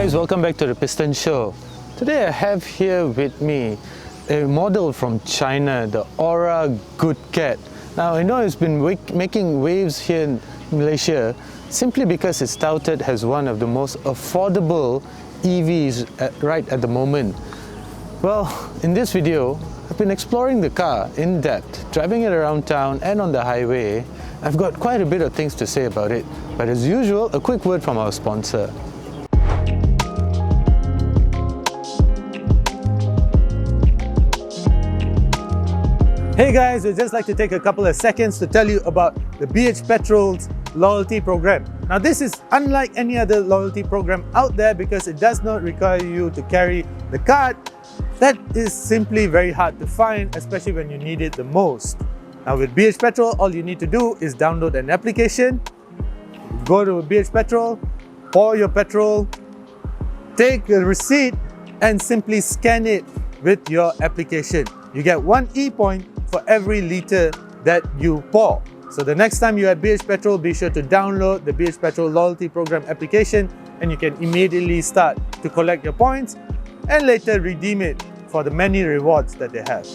guys, welcome back to the Piston Show. Today I have here with me a model from China, the Ora Good Cat. Now I know it's been making waves here in Malaysia simply because it's touted as one of the most affordable EVs right at the moment. Well, in this video, I've been exploring the car in depth, driving it around town and on the highway. I've got quite a bit of things to say about it, but as usual, a quick word from our sponsor. Hey guys, I'd just like to take a couple of seconds to tell you about the BH Petrol's loyalty program. Now this is unlike any other loyalty program out there because it does not require you to carry the card. That is simply very hard to find, especially when you need it the most. Now with BH Petrol, all you need to do is download an application, go to BH Petrol, pour your petrol, take a receipt and simply scan it with your application. You get 1 e-point for every litre that you pour. So the next time you're at BH Petrol, be sure to download the BH Petrol Loyalty Program application and you can immediately start to collect your points and later redeem it for the many rewards that they have.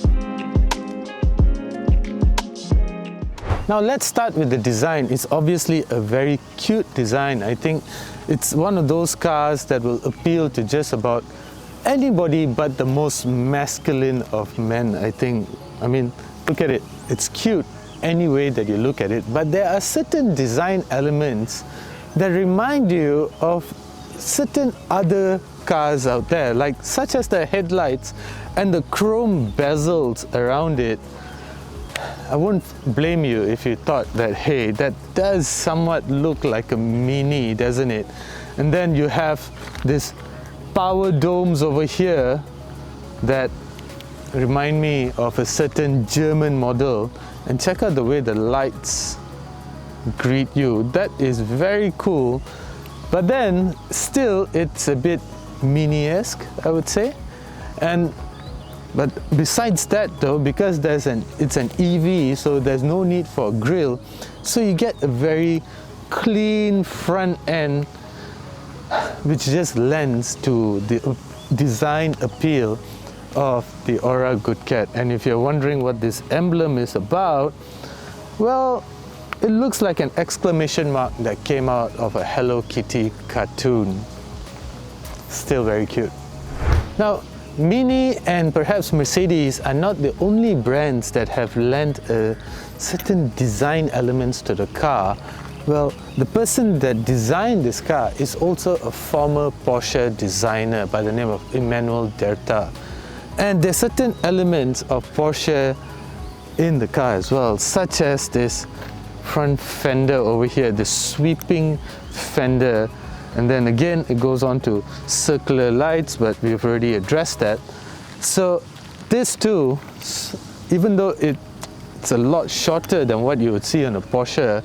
Now let's start with the design. It's obviously a very cute design. I think it's one of those cars that will appeal to just about anybody but the most masculine of men, I think. I mean, look at it. It's cute any way that you look at it, but there are certain design elements that remind you of certain other cars out there, like such as the headlights and the chrome bezels around it. I wouldn't blame you if you thought that, hey, that does somewhat look like a Mini, doesn't it? And then you have this power domes over here that remind me of a certain German model. And check out the way the lights greet you. That is very cool. But then still it's a bit Mini-esque, I would say. But besides that though, because it's an EV, so there's no need for a grille, so you get a very clean front end, which just lends to the design appeal of the Ora Good Cat. And if you're wondering what this emblem is about, well, it looks like an exclamation mark that came out of a Hello Kitty cartoon. Still very cute. Now, Mini and perhaps Mercedes are not the only brands that have lent certain design elements to the car. Well, the person that designed this car is also a former Porsche designer by the name of Emmanuel Derta. And there's certain elements of Porsche in the car as well, such as this front fender over here, the sweeping fender. And then again, it goes on to circular lights, but we've already addressed that. So this too, even though it's a lot shorter than what you would see on a Porsche,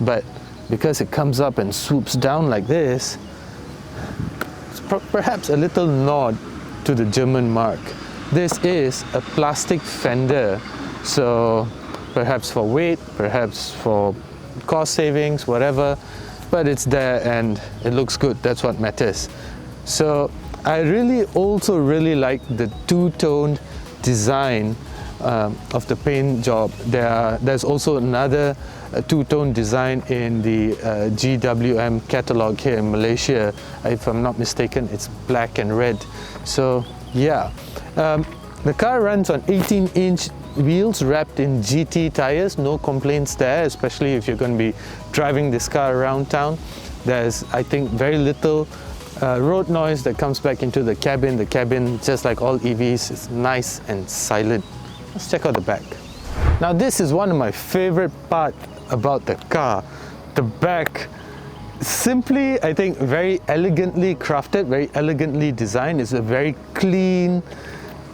but because it comes up and swoops down like this, it's perhaps a little nod to the German mark. This is a plastic fender, so perhaps for weight, perhaps for cost savings, whatever, but it's there and it looks good. That's what matters. So I also really like the two-toned design of the paint job. There's also another two-tone design in the GWM catalog here in Malaysia. If I'm not mistaken, it's black and red. So yeah, the car runs on 18-inch wheels wrapped in GT tires. No complaints there, especially if you're going to be driving this car around town. There's, I think, very little road noise that comes back into the cabin. The cabin, just like all EVs, is nice and silent. Let's check out the back. Now this is one of my favorite parts about the car. The back, simply, I think, very elegantly crafted, very elegantly designed. It's a very clean,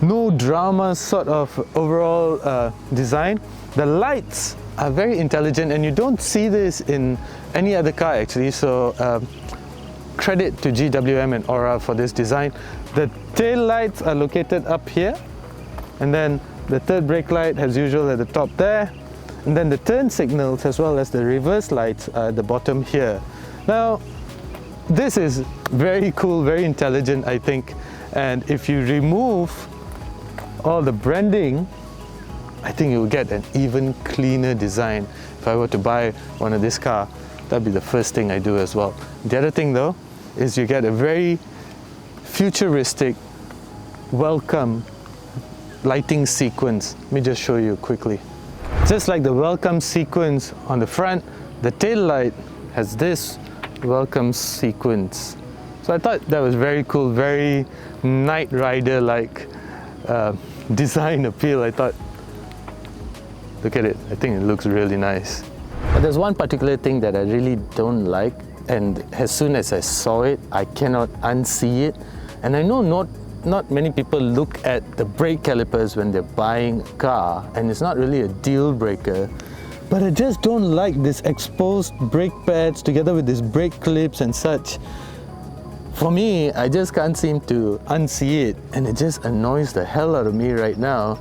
no drama sort of overall design. The lights are very intelligent and you don't see this in any other car actually, so credit to GWM and Ora for this design. The tail lights are located up here, and then the third brake light as usual at the top there, and then the turn signals as well as the reverse lights are at the bottom here. Now this is very cool, very intelligent, I think. And if you remove all the branding, I think you will get an even cleaner design. If I were to buy one of this car, that'd be the first thing I do as well. The other thing though, is you get a very futuristic, welcome lighting sequence. Let me just show you quickly. Just like the welcome sequence on the front, the tail light has this welcome sequence. So I thought that was very cool, very Knight Rider like design appeal. I thought, look at it, I think it looks really nice. But there's one particular thing that I really don't like, and as soon as I saw it, I cannot unsee it. And I know not many people look at the brake calipers when they're buying a car, and it's not really a deal breaker. But I just don't like this exposed brake pads together with these brake clips and such. For me, I just can't seem to unsee it, and it just annoys the hell out of me right now.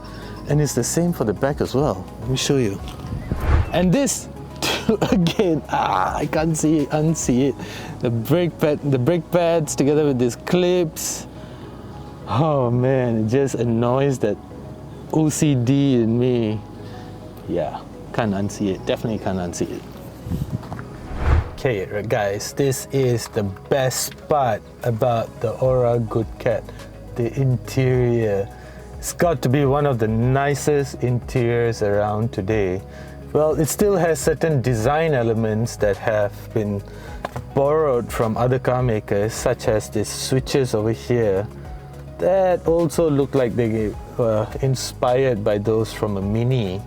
And it's the same for the back as well. Let me show you. And this, again, I can't unsee it. The brake pads together with these clips. Oh man, it just annoys that OCD in me. Yeah. Can't unsee it, definitely can't unsee it. Okay guys, this is the best part about the Ora Good Cat, the interior. It's got to be one of the nicest interiors around today. Well, it still has certain design elements that have been borrowed from other car makers, such as these switches over here that also look like they were inspired by those from a Mini.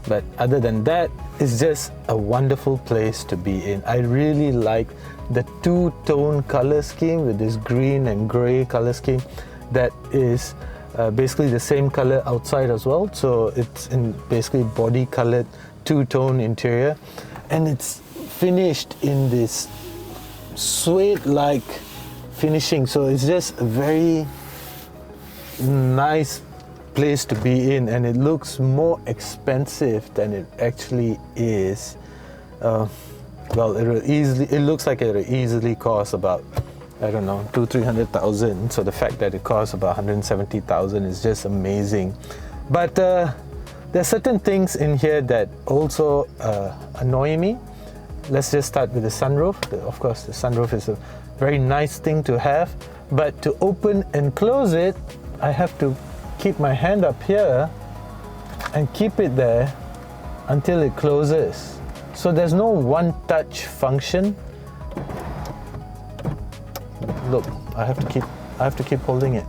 But other than that, it's just a wonderful place to be in. I really like the two-tone color scheme with this green and grey color scheme that is basically the same color outside as well. So it's in basically body colored two-tone interior, and it's finished in this suede-like finishing. So it's just a very nice place to be in, and it looks more expensive than it actually is. Well, it looks like it will easily cost about, I don't know, 200,000-300,000. So the fact that it costs about 170,000 is just amazing. But there are certain things in here that also annoy me. Let's just start with the sunroof. Of course, the sunroof is a very nice thing to have, but to open and close it, I have to keep my hand up here and keep it there until it closes. So there's no one-touch function. Look, I have to keep holding it.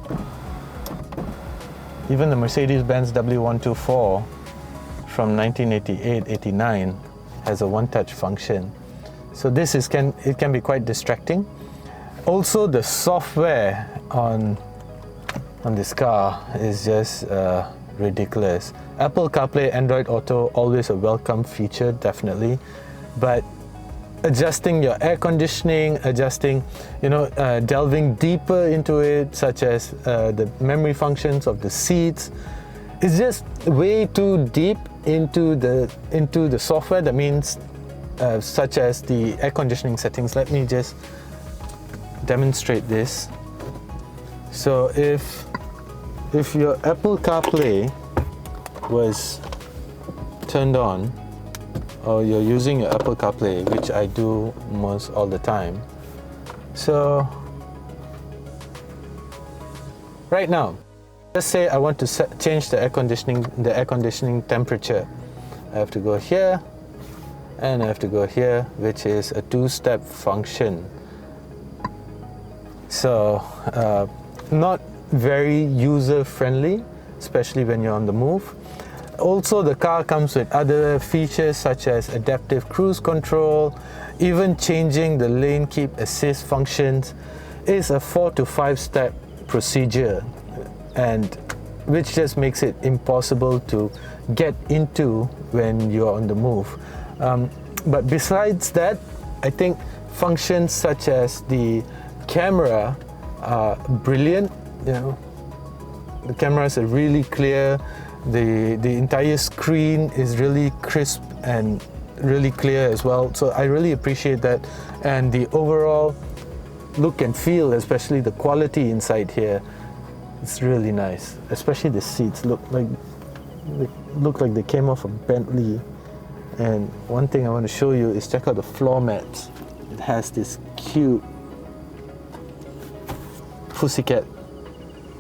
Even the Mercedes-Benz W124 from 1988-89 has a one-touch function. So this can be quite distracting. Also, the software on this car is just ridiculous. Apple CarPlay, Android Auto, always a welcome feature, definitely. But adjusting your air conditioning, delving deeper into it, such as the memory functions of the seats, is just way too deep into the software. That means, such as the air conditioning settings. Let me just demonstrate this. So if your Apple CarPlay was turned on, or you're using your Apple CarPlay, which I do most all the time. So right now, let's say I want to change the air conditioning temperature. I have to go here and I have to go here, which is a two-step function. So not very user-friendly, especially when you're on the move. Also, the car comes with other features such as adaptive cruise control, even changing the lane keep assist functions is a 4 to 5 step procedure, and which just makes it impossible to get into when you're on the move. But besides that, I think functions such as the camera are brilliant. The cameras are really clear. The entire screen is really crisp and really clear as well. So I really appreciate that. And the overall look and feel, especially the quality inside here, it's really nice. Especially the seats look like they came off a Bentley. And one thing I want to show you is check out the floor mats. It has this cute pussycat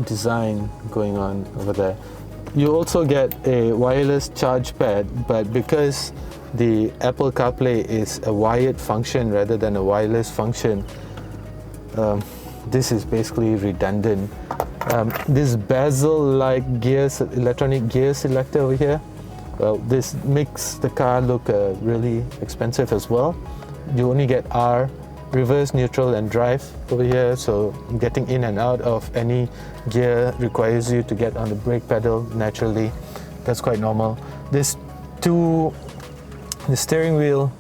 design going on over there. You also get a wireless charge pad, but because the Apple CarPlay is a wired function rather than a wireless function, this is basically redundant. This bezel-like electronic gear selector over here, well, this makes the car look really expensive as well. You only get R, reverse, neutral and drive over here, so getting in and out of any gear requires you to get on the brake pedal naturally. That's quite normal. The steering wheel,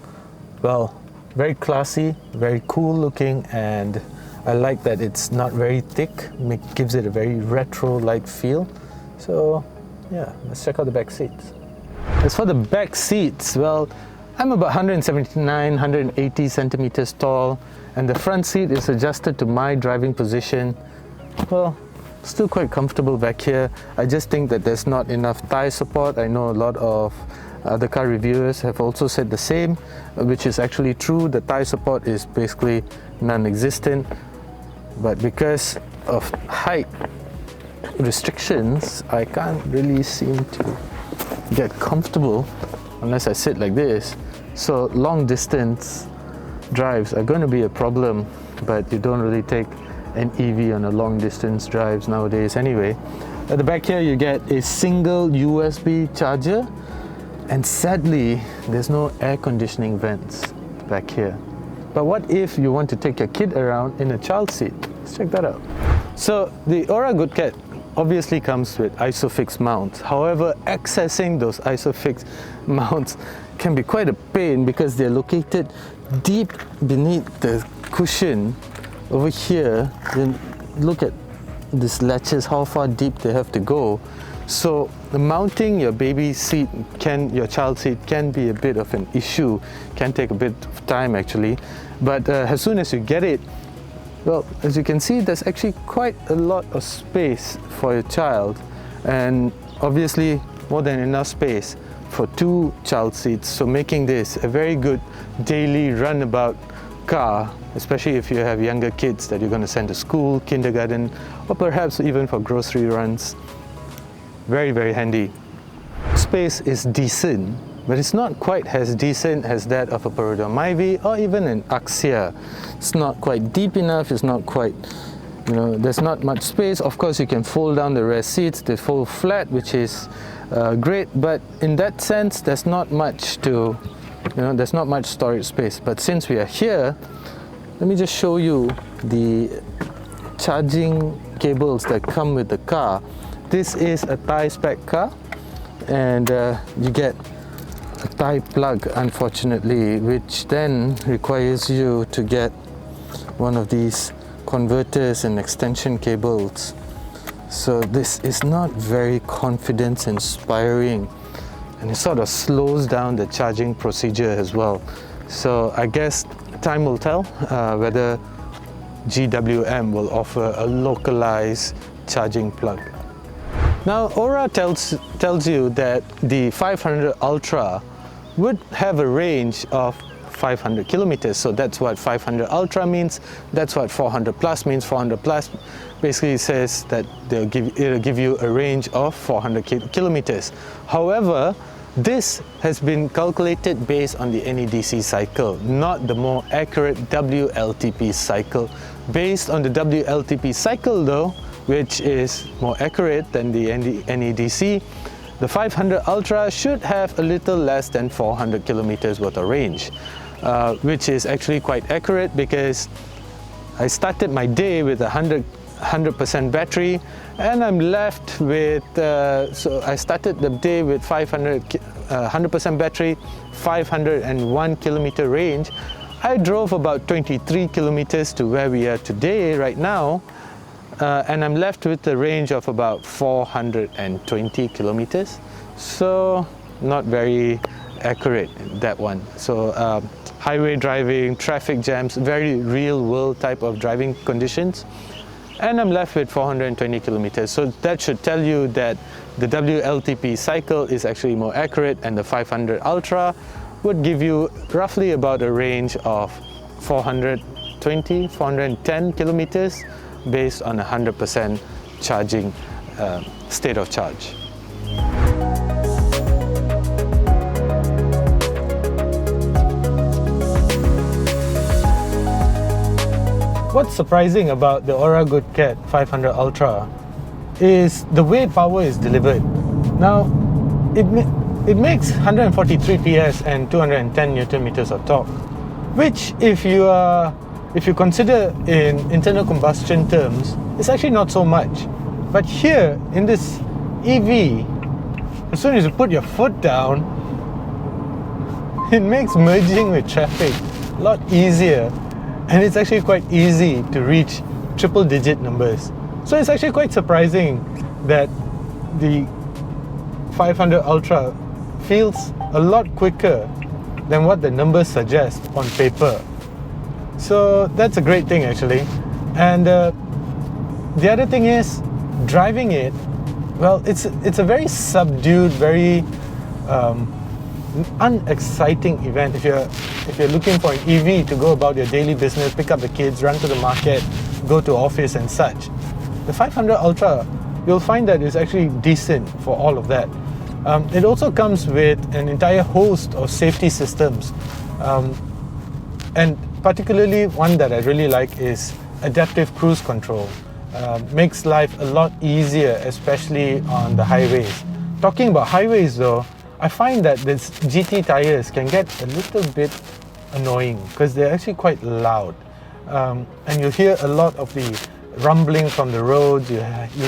well, very classy, very cool looking, and I like that it's not very thick. Gives it a very retro-like feel. So yeah, let's check out the back seats. As for the back seats, well, I'm about 179, 180 centimeters tall, and the front seat is adjusted to my driving position. Well, still quite comfortable back here. I just think that there's not enough thigh support. I know a lot of other car reviewers have also said the same, which is actually true. The thigh support is basically non-existent, but because of height restrictions, I can't really seem to get comfortable unless I sit like this. So long distance drives are going to be a problem, but you don't really take an EV on a long distance drives nowadays anyway. At the back here you get a single USB charger, and sadly there's no air conditioning vents back here. But what if you want to take your kid around in a child seat? Let's check that out. So the Ora Good Cat obviously comes with ISOFIX mounts. However, accessing those ISOFIX mounts can be quite a pain because they're located deep beneath the cushion over here. Then look at these latches, how far deep they have to go. So mounting your baby seat, your child seat, can be a bit of an issue, can take a bit of time actually. But as soon as you get it, well, as you can see, there's actually quite a lot of space for your child, and obviously more than enough space for 2 child seats, so making this a very good daily runabout car, especially if you have younger kids that you're going to send to school, kindergarten, or perhaps even for grocery runs. Very, very handy. Space is decent, but it's not quite as decent as that of a Perodon Myvi or even an Axia. It's not quite deep enough, it's not quite, there's not much space. Of course, you can fold down the rear seats, they fold flat, which is great, but in that sense, there's not much there's not much storage space. But since we are here, let me just show you the charging cables that come with the car. This is a Thai spec car, and you get a Thai plug, unfortunately, which then requires you to get one of these converters and extension cables. So this is not very confidence inspiring, and it sort of slows down the charging procedure as well. So I guess time will tell whether GWM will offer a localized charging plug. Now, Ora tells you that the 500 Ultra would have a range of 500 kilometers. So that's what 500 Ultra means. That's what 400 Plus means. 400 Plus basically says that it'll give you a range of 400 kilometers. However, this has been calculated based on the NEDC cycle, not the more accurate WLTP cycle. Based on the WLTP cycle though, which is more accurate than the NEDC, the 500 Ultra should have a little less than 400 kilometers worth of range, which is actually quite accurate because I started my day with 100% battery, and I'm left with, so I started the day with 100% battery, 501 kilometer range. I drove about 23 kilometers to where we are today right now, and I'm left with a range of about 420 kilometers. So not very accurate, that one. So highway driving, traffic jams, very real world type of driving conditions. And I'm left with 420 kilometers. So that should tell you that the WLTP cycle is actually more accurate, and the 500 Ultra would give you roughly about a range of 420, 410 kilometers based on 100% charging state of charge. What's surprising about the Ora Good Cat 500 Ultra is the way power is delivered. Now, it makes 143 PS and 210 Newton meters of torque, which if you consider in internal combustion terms, it's actually not so much. But here in this EV, as soon as you put your foot down, it makes merging with traffic a lot easier. And it's actually quite easy to reach triple digit numbers. So it's actually quite surprising that the 500 Ultra feels a lot quicker than what the numbers suggest on paper. So that's a great thing actually. And the other thing is, driving it, well, it's a very subdued, very unexciting event. If you're looking for an EV to go about your daily business, pick up the kids, run to the market, go to office and such, the 500 Ultra, you'll find that it's actually decent for all of that. It also comes with an entire host of safety systems, and particularly one that I really like is adaptive cruise control. Makes life a lot easier, especially on the highways. Talking about highways though, I find that these GT tires can get a little bit annoying because they're actually quite loud, and you hear a lot of the rumbling from the roads. You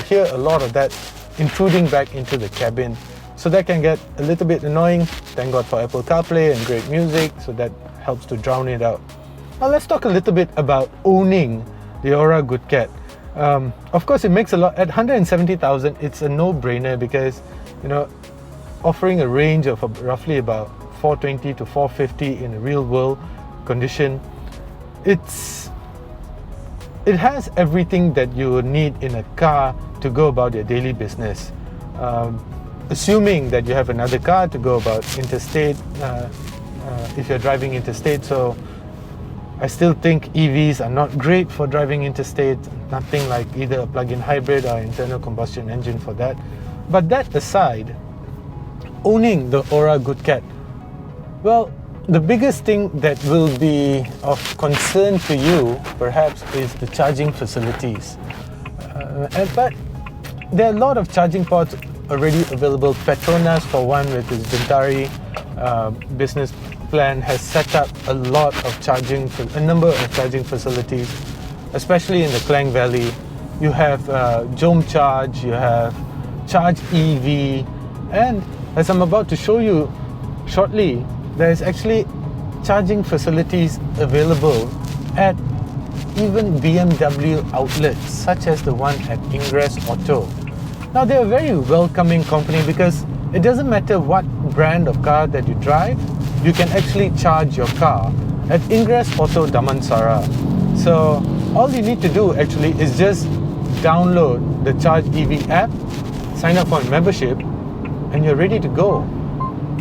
hear a lot of that intruding back into the cabin, so that can get a little bit annoying. Thank God for Apple CarPlay and great music, so that helps to drown it out. Now let's talk a little bit about owning the Ora Good Cat. Of course, it makes a lot. At 170,000, it's a no-brainer because, you know, offering a range of roughly about 420 to 450 in a real-world condition, it has everything that you would need in a car to go about your daily business. Assuming that you have another car to go about interstate, if you're driving interstate. So I still think EVs are not great for driving interstate, nothing like either a plug-in hybrid or internal combustion engine for that. But that aside, owning the Ora Good Cat, well, the biggest thing that will be of concern to you perhaps is the charging facilities. But there are a lot of charging ports already available. Petronas, for one, with its Ventari business plan, has set up a number of charging facilities, especially in the Klang Valley. You have Jom Charge, you have Charge EV, and as I'm about to show you shortly, there's actually charging facilities available at even BMW outlets, such as the one at Ingress Auto. Now, they're a very welcoming company because it doesn't matter what brand of car that you drive, you can actually charge your car at Ingress Auto Damansara. So all you need to do actually is just download the Charge EV app, sign up for a membership, and you're ready to go.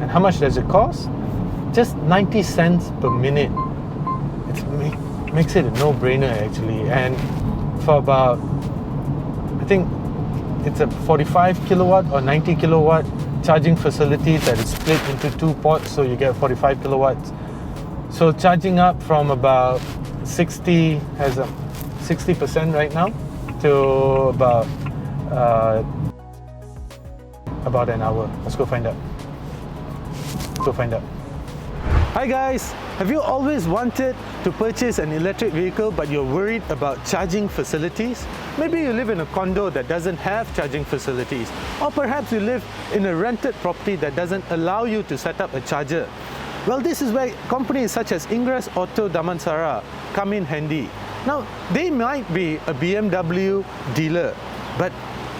And how much does it cost? Just 90 cents per minute. It makes it a no-brainer actually. And for about, I think it's a 45 kilowatt or 90 kilowatt charging facility that is split into two ports, so you get 45 kilowatts. So charging up from about 60% right now to about an hour. Let's go find out. Hi guys, have you always wanted to purchase an electric vehicle but you're worried about charging facilities? Maybe you live in a condo that doesn't have charging facilities, or perhaps you live in a rented property that doesn't allow you to set up a charger. Well, this is where companies such as Ingress Auto Damansara come in handy. Now, they might be a BMW dealer, but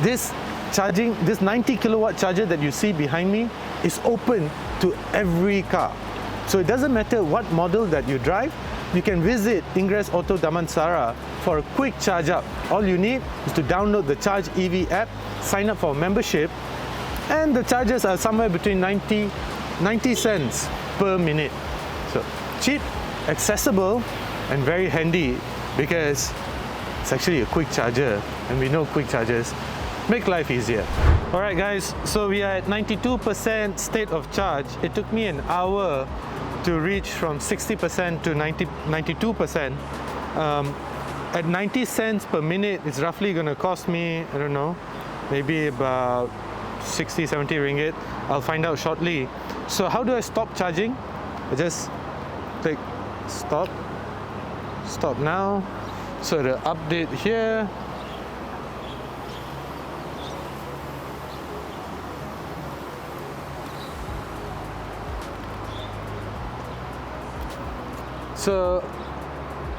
this 90 kilowatt charger that you see behind me is open to every car. So it doesn't matter what model that you drive, you can visit Ingress Auto Damansara for a quick charge up. All you need is to download the Charge EV app, sign up for membership, and the charges are somewhere between 90 cents per minute. So cheap, accessible, and very handy because it's actually a quick charger, and we know quick chargers make life easier. Alright guys, so we are at 92% state of charge. It took me an hour to reach from 60% to 92%. At 90 cents per minute, it's roughly going to cost me, I don't know, maybe about 60, 70 ringgit. I'll find out shortly. So how do I stop charging? I just click stop now. So the update here. So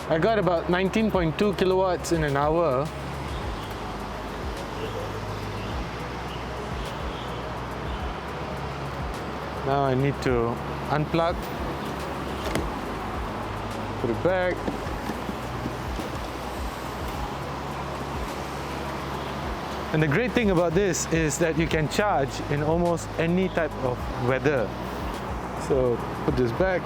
I got about 19.2 kilowatts in an hour. Now I need to unplug, put it back. And the great thing about this is that you can charge in almost any type of weather. So put this back.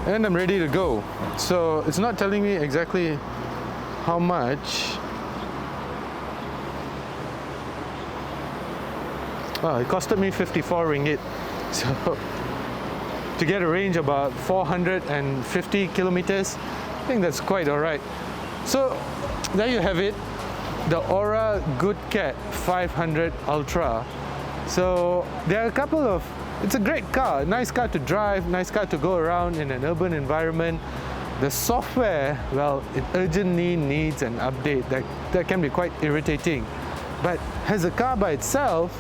And I'm ready to go. So it's not telling me exactly how much. Oh, it costed me 54 ringgit. So to get a range about 450 kilometers, I think that's quite alright. So there you have it, the Ora Good Cat 500 Ultra. So there are a couple of, it's a great car, nice car to drive, nice car to go around in an urban environment. The software, well, it urgently needs an update. That can be quite irritating. But as a car by itself,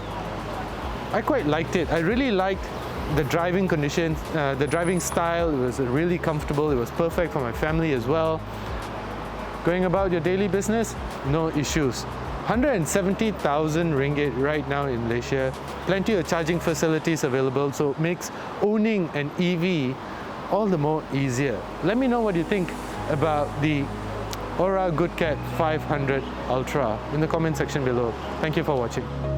I quite liked it. I really liked the driving conditions, the driving style. It was really comfortable. It was perfect for my family as well. Going about your daily business, no issues. 170,000 ringgit right now in Malaysia. Plenty of charging facilities available, so it makes owning an EV all the more easier. Let me know what you think about the Ora Good Cat 500 Ultra in the comment section below. Thank you for watching.